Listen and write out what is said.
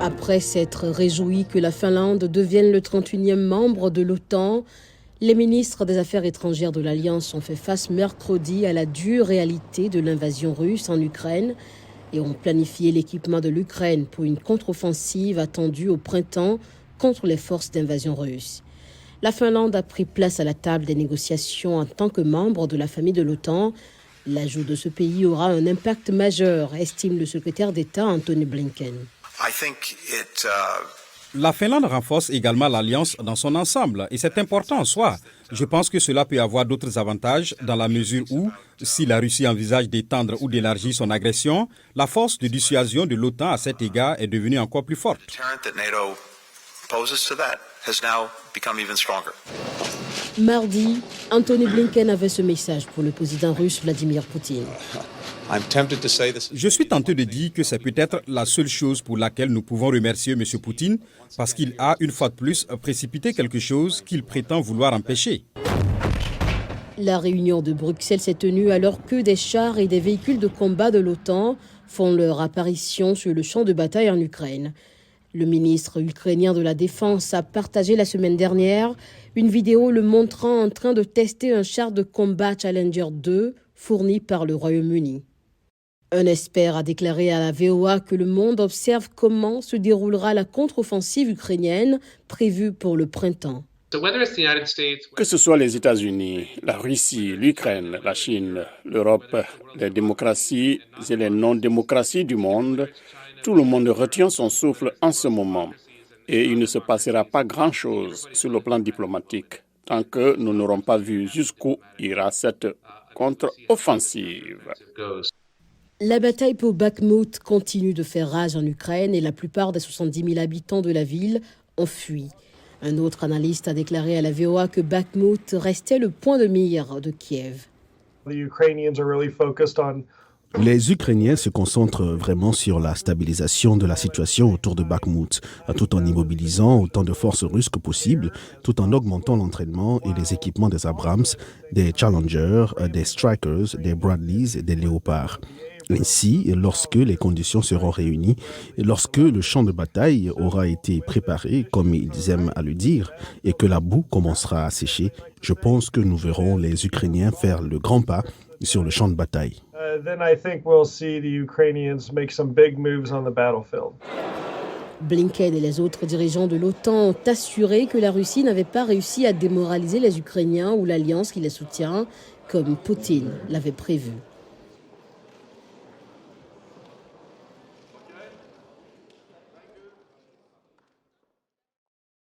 Après s'être réjoui que la Finlande devienne le 31e membre de l'OTAN, les ministres des Affaires étrangères de l'Alliance ont fait face mercredi à la dure réalité de l'invasion russe en Ukraine et ont planifié l'équipement de l'Ukraine pour une contre-offensive attendue au printemps contre les forces d'invasion russes. La Finlande a pris place à la table des négociations en tant que membre de la famille de l'OTAN. L'ajout de ce pays aura un impact majeur, estime le secrétaire d'État Antony Blinken. La Finlande renforce également l'alliance dans son ensemble et c'est important en soi. Je pense que cela peut avoir d'autres avantages dans la mesure où, si la Russie envisage d'étendre ou d'élargir son agression, la force de dissuasion de l'OTAN à cet égard est devenue encore plus forte. Mardi, Antony Blinken avait ce message pour le président russe Vladimir Poutine. Je suis tenté de dire que c'est peut-être la seule chose pour laquelle nous pouvons remercier M. Poutine, parce qu'il a une fois de plus précipité quelque chose qu'il prétend vouloir empêcher. La réunion de Bruxelles s'est tenue alors que des chars et des véhicules de combat de l'OTAN font leur apparition sur le champ de bataille en Ukraine. Le ministre ukrainien de la Défense a partagé la semaine dernière une vidéo le montrant en train de tester un char de combat Challenger 2 fourni par le Royaume-Uni. Un expert a déclaré à la VOA que le monde observe comment se déroulera la contre-offensive ukrainienne prévue pour le printemps. Que ce soit les États-Unis, la Russie, l'Ukraine, la Chine, l'Europe, les démocraties et les non-démocraties du monde, tout le monde retient son souffle en ce moment. Et il ne se passera pas grand-chose sur le plan diplomatique tant que nous n'aurons pas vu jusqu'où ira cette contre-offensive. La bataille pour Bakhmout continue de faire rage en Ukraine et la plupart des 70 000 habitants de la ville ont fui. Un autre analyste a déclaré à la VOA que Bakhmout restait le point de mire de Kiev. Les Ukrainiens se concentrent vraiment sur la stabilisation de la situation autour de Bakhmout, tout en immobilisant autant de forces russes que possible, tout en augmentant l'entraînement et les équipements des Abrams, des Challengers, des Strykers, des Bradleys et des Léopards. Ainsi, lorsque les conditions seront réunies, lorsque le champ de bataille aura été préparé, comme ils aiment à le dire, et que la boue commencera à sécher, je pense que nous verrons les Ukrainiens faire le grand pas sur le champ de bataille. Blinken et les autres dirigeants de l'OTAN ont assuré que la Russie n'avait pas réussi à démoraliser les Ukrainiens ou l'alliance qui les soutient, comme Poutine l'avait prévu.